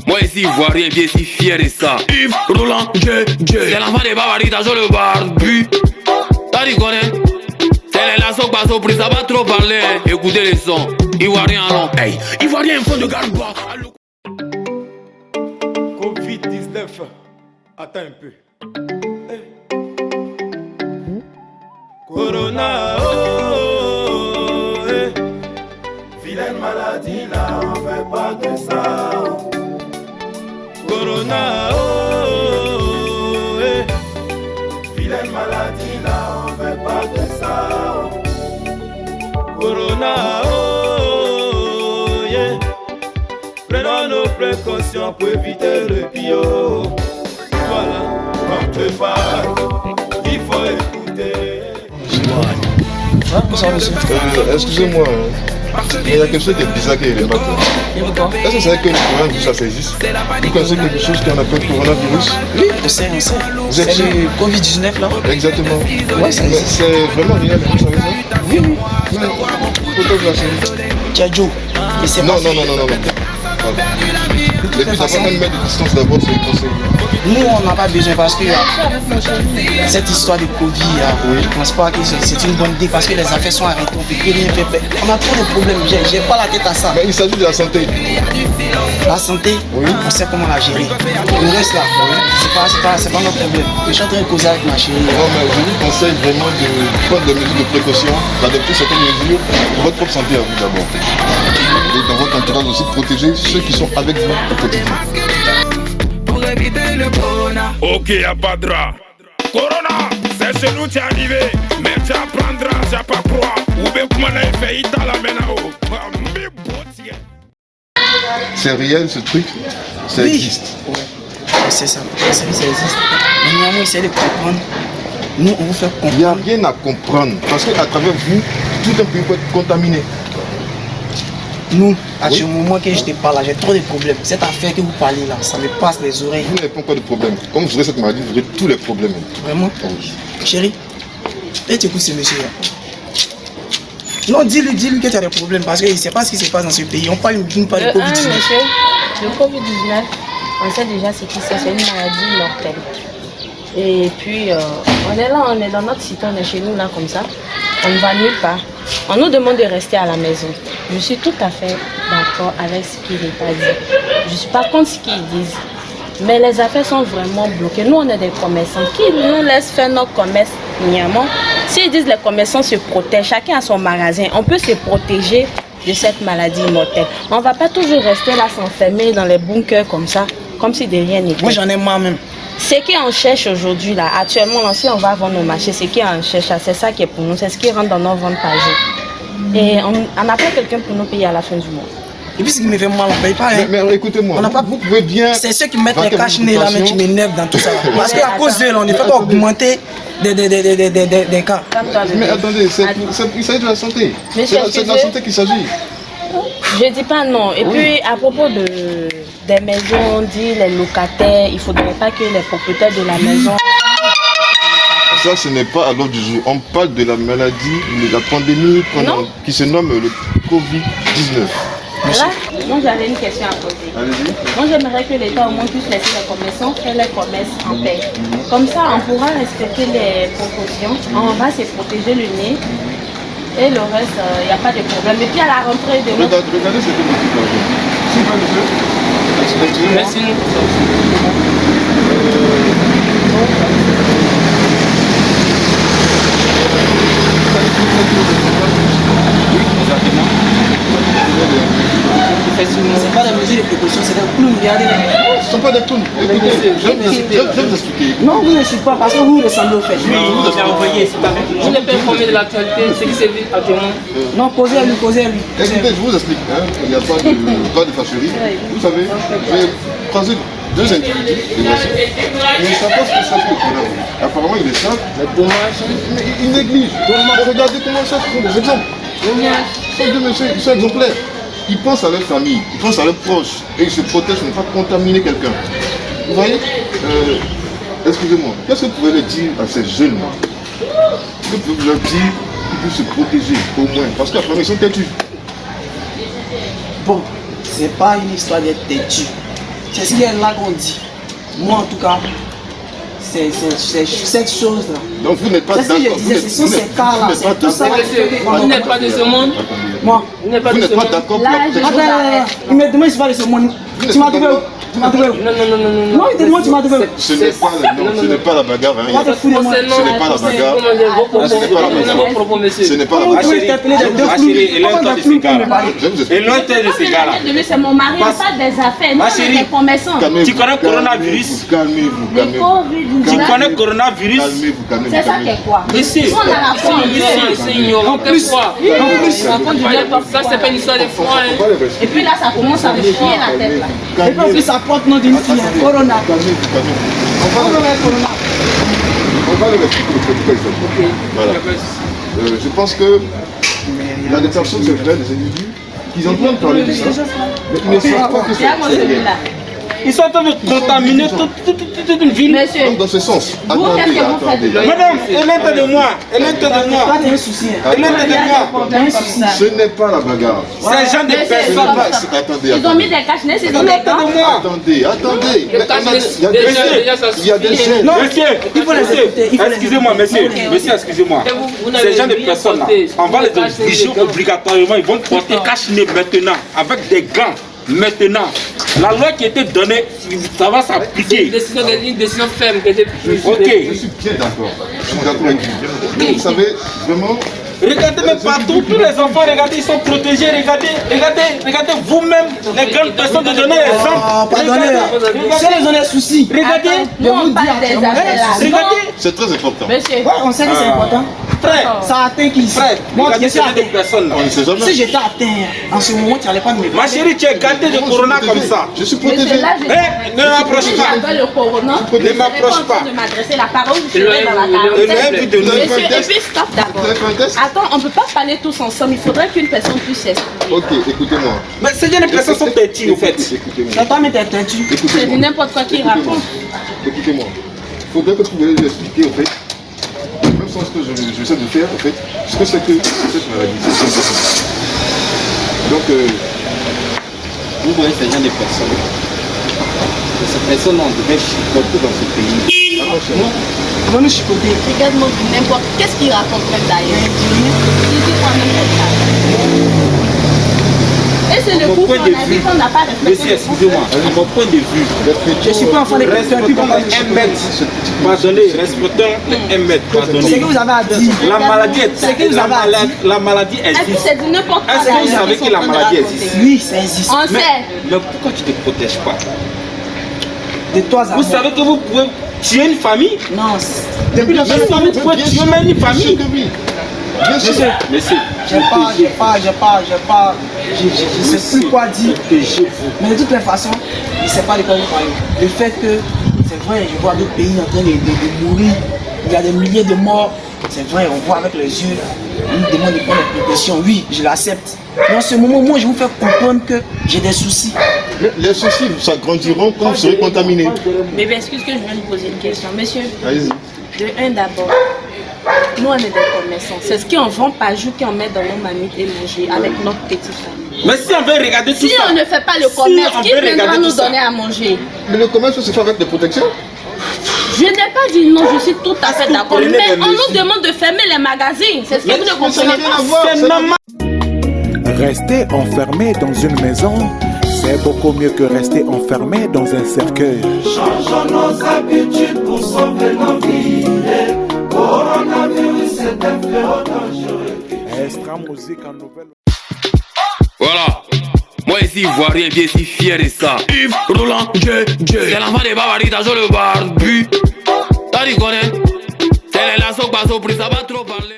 Moi ici, Ivoirien, bien si fier de ça. Yves Roland, c'est l'enfant des Bavari, t'as joué le barbu. T'as dit connais? C'est les lasso pas surprise, ça va trop parler. Écoutez les sons, Ivoirien allons. Hey, Ivoirien, fond de garde bois. Covid-19, attends un peu. Hey. Corona, oh, hey. Vilaine maladie, là, on fait pas de ça. Corona, oh, hey. Vilaine maladie, là, on fait pas de ça. Corona, oh, yeah. Prenons nos précautions pour éviter le pire. Voilà, on peut pas, il faut écouter. Excusez-moi, il y a quelque chose qui est bizarre qui est là. Est-ce que vous savez que le coronavirus, ça existe? Vous connaissez quelque chose qu'on appelle coronavirus? Oui, on sait. C'est le Covid-19 là? Exactement. Ouais, ça existe. C'est vraiment réel, vous savez ça? Oui. Pourquoi vous la savez? Tiadjo. Non. Et puis ça va même mettre de distance d'abord, c'est conseil. Nous, on n'a pas besoin parce que cette histoire de Covid, je ne pense pas que c'est une bonne idée parce que les affaires sont arrêtées, on ne peut plus rien faire. On a trop de problèmes, j'ai pas la tête à ça. Mais il s'agit de la santé. La santé, oui. On sait comment la gérer. Le reste là, c'est pas notre problème. Je suis en train de causer avec ma chérie. Non, mais je vous conseille vraiment de prendre des mesures de précaution, d'adopter certaines mesures pour votre propre santé à vous d'abord. Et dans votre entourage aussi, protéger ceux qui sont avec vous au quotidien. Ok, Abadra. Corona, c'est chez nous, tu es arrivé. Mais tu apprendras, tu n'as pas croire. Ou bien comment on a fait, il t'a la main C'est réel ce truc, ça existe. Ouais. C'est ça, ça existe. Mais néanmoins, essayez de comprendre. Nous, on vous fait comprendre. Il n'y a rien à comprendre. Parce qu'à travers vous, tout un pays peut être contaminé. Nous, à ce moment que je te parle, j'ai trop de problèmes. Cette affaire que vous parlez là, ça me passe les oreilles. Vous n'avez pas encore de problème. Comme vous aurez cette maladie, vous aurez tous les problèmes. Vraiment? Oui. Chérie, et tu écoutes ce monsieur là. Non, dis-lui que tu as des problèmes parce qu'il ne sait pas ce qui se passe dans ce pays. On parle d'une part de Covid-19. Monsieur, le Covid-19, on sait déjà ce qui c'est une maladie mortelle. Et puis, on est là, on est dans notre cité, on est chez nous là comme ça. On ne va nulle part. On nous demande de rester à la maison. Je suis tout à fait d'accord avec ce qu'il a dit. Je ne suis pas contre ce qu'ils disent. Mais les affaires sont vraiment bloquées. Nous, on est des commerçants qui nous laissent faire notre commerce niamment. S'ils disent les commerçants se protègent, chacun a son magasin, on peut se protéger de cette maladie mortelle. On ne va pas toujours rester là s'enfermer dans les bunkers comme ça, comme si de rien n'était. Moi, j'en ai marre même. Ce qu'on cherche aujourd'hui, là, actuellement, si on va vendre au marché, ce qu'on cherche, c'est ça qui est pour nous, c'est ce qui rentre dans nos ventes par jour. Et on n'a pas quelqu'un pour nous payer à la fin du mois. Et puis ce qui me fait mal, on ne paye pas. Hein. Mais écoutez-moi, vous pouvez bien... C'est ceux qui mettent les cache-nez là, mais qui m'énervent dans tout ça. Parce qu'à cause d'eux, on ne fait pas augmenter des cas. Mais attendez, il s'agit de la santé. C'est de la santé qu'il s'agit. Je ne dis pas non. Et puis à propos des maisons, on dit les locataires, il ne faudrait pas que les propriétaires de la maison... Ça, ce n'est pas à l'ordre du jour. On parle de la maladie, de la pandémie qui se nomme le Covid-19. Là, moi j'avais une question à poser. Moi j'aimerais que l'État au moins puisse laisser les commerçants faire les commerces en paix. Comme ça, on pourra respecter les précautions, on va se protéger le nez et le reste, il n'y a pas de problème. Et puis à la rentrée de mois... Regardez ce que vous dites là. S'il vous plaît, monsieur. Merci. C'est pas des mesures de précaution, c'est des clowns. Regardez. Ce ne sont pas des clowns. Écoutez, je vais vous expliquer. Non, vous ne suivez pas parce que vous ressemblez au fait. Vous l'avez envoyé, c'est pas vrai. Vous n'êtes pas informé de l'actualité, ce qui s'est vu actuellement. Non, posez à lui. Écoutez, je vous explique. Il n'y a pas de fâcherie. Vous savez, j'ai croisé deux individus, des voici. Mais ils ne savent pas ce que c'est que le coronavirus. Apparemment, ils le savent. Mais dommage. Mais ils négligent. Regardez comment ça se font des exemples. Ces deux messieurs, ils sont exemplaires. Ils pensent à leur famille, ils pensent à leurs proches et ils se protègent pour ne pas contaminer quelqu'un. Vous voyez, excusez-moi, qu'est-ce que vous pouvez leur dire à ces jeunes-là? Que vous pouvez leur dire qu'ils peuvent se protéger au moins? Parce qu'après, ils sont têtus. Bon, c'est pas une histoire d'être têtu. c'est ce qui est là qu'on dit. Moi, en tout cas, c'est cette chose-là. Donc vous n'êtes pas C'est ce que je d'accord. disais, ce sont ces cas-là. C'est tout ça. Vous n'êtes pas de ce monde. Moi, Vous n'êtes pas d'accord pour la protection. attends, il me demande si je parle de ce monde. Tu m'as trouvé où? Tu m'as trouvé où? Non. Non, il te demande tu m'as trouvé où? Ce n'est pas la bagarre. Hein. Va te foutre de moi. Ce n'est pas la bagarre. Ce n'est pas la Comment vous bagarre. pouvez interpeller des deux Ma chérie, éloigne-toi de ces gars-là. Je vous explique. Éloigne-toi de ces gars-là. C'est mon mari, on parle des affaires. Ma Nous, on chérie, est des commerçants. Calmez-vous, Tu connais le coronavirus? Calmez-vous, Les calmez-vous. Covid, Tu connais le coronavirus? Calmez-vous. c'est ça qui est quoi? Monsieur, Nous, on a la foi en Dieu. En plus, Ça, c'est pas une histoire de foi. Et puis là, ça commence à me fier la tête. Là. et parce que ça porte nom d'une fille, hein, Corona. Calmez-vous. On va le expliquer pourquoi il s'agit. Voilà. Je pense que la détention se fait des individus qui entendent parler de ça, mais qui ne savent pas que C'est à moi c'est. celui-là. ils sont en train de contaminer toute une ville. Monsieur, Donc dans ce sens, vous, qu'est-ce que vous faites? Madame, elle est de moi. Elle est de Toi, moi. t'as un souci. Hein. Elle est de moi. T'as un souci. ce n'est pas la bagarre. Ces gens de Monsieur, personnes. Attendez, ils ont mis des cache-nez, ils ont Elle des est de gants. moi. attendez. Mais il y a des gènes. Monsieur, excusez-moi, monsieur, excusez-moi. Ces gens de personnes là, on va les obliger obligatoirement, ils vont porter cache-nez maintenant, avec des gants. Maintenant, la loi qui a été donnée, ça va s'appliquer. Une décision ferme qui était prise. Ok. Je suis bien d'accord. Je suis d'accord avec vous. Mais vous savez, vraiment, Regardez même partout, tous les enfants, regardez, ils sont protégés. Regardez vous-même, les grandes personnes, de donner l'exemple. Ah, pardonnez. Si les ont des soucis, Regardez, Nous, on parle des affaires là. regardez. c'est très important. Monsieur, ouais, on sait que c'est important. Frère, Ça atteint qui ici? frère, Moi, regardez je suis ces des atteint. personnes là. On ne sait jamais. Si j'étais atteint, en ce moment, tu n'allais pas me Ma voir. chérie, tu es gâtée de corona comme ça. Je suis monsieur, protégé. là, Ne m'approche pas. j'avais le corona. Ne m'approche pas. De m'adresser la parole, je serai dans la Le quarantaine. même de nous. Monsieur, et puis stop d'abord. Vous avez fait un test? Attends, on ne peut pas parler tous ensemble. Il faudrait qu'une personne puisse s'exprimer. Ok, écoutez-moi. Mais ces gens de personnes sont têtues au fait. Écoutez-moi. Mais toi, mais t'es têtu. C'est du Écoutez-moi. n'importe quoi qui raconte. Écoutez-moi. Il faudrait que vous veuillez lui expliquer, en fait, dans le même sens que j'essaie de faire, en fait, ce que c'est que cette maladie. Donc, Vous voyez ces gens de personnes. Ces personnes, on devait chicoter dans ce pays. attention. Ils vont nous chicoter. Regarde-moi du n'importe. Qu'est-ce qu'il raconte même d'ailleurs? Il dit quoi même comme ça? Et c'est le Mon coup point qu'on de a vue. dit qu'on n'a pas respecté. Monsieur, excusez-moi, à mon point de vue, Je suis pas enfant de quelqu'un qui respectons va les 1 mètre. Pardonnez, respectons les 1 mètre. C'est Pardonnez. que vous avez à dire. La maladie est C'est que vous avez à dire. la maladie Et puis existe. c'est du n'importe quoi. Est-ce que vous d'ailleurs, savez qu'ils que la sont en train de maladie raconter. existe? Oui, ça existe. On sait. Mais pourquoi tu ne te protèges pas? De toi à Vous moi. savez que vous pouvez tuer une famille? Non, depuis le Vous savez que vous pouvez tuer même une famille? Bien sûr. Monsieur, je sais plus quoi dire. Mais de toutes les façons, je ne sais pas de quoi vous parlez. Le fait que, c'est vrai, je vois d'autres pays en train de mourir, il y a des milliers de morts, c'est vrai, on voit avec les yeux, on nous demande de prendre des précautions, oui, je l'accepte. Mais en ce moment, moi, je vous fais comprendre que j'ai des soucis. Les soucis s'agrandiront quand vous serez contaminé. Mais excuse que je viens de poser une question. Monsieur, Allez-y. de un d'abord, nous on est des commerçants. C'est ce qu'on vend par jour qu'on met dans nos marmites et manger avec notre petite famille. mais si on veut regarder tout Si ça, on ne fait pas le si commerce, on qui veut viendra regarder nous tout ça, donner à manger? Mais le commerce se fait avec des protections. Je n'ai pas dit non, je suis tout à fait d'accord. prenez Mais des on nous mesures. demande de fermer les magasins. C'est ce que vous ne Ça n'a comprenez rien à pas. voir. c'est ça n'a- normal. Rester enfermé dans une maison, c'est beaucoup mieux que rester enfermé dans un cercueil. Changeons nos habitudes pour sauver nos vies. Coronavirus, c'est un fléau dangereux. Extra musique en nouvelle. Voilà. Moi ici, ivoirien, bien si fier de ça. Yves Roland, c'est l'enfant des Bavaritas, je le barbu. T'as dit connais? C'est les lasso, pas surprise, ça va trop parler.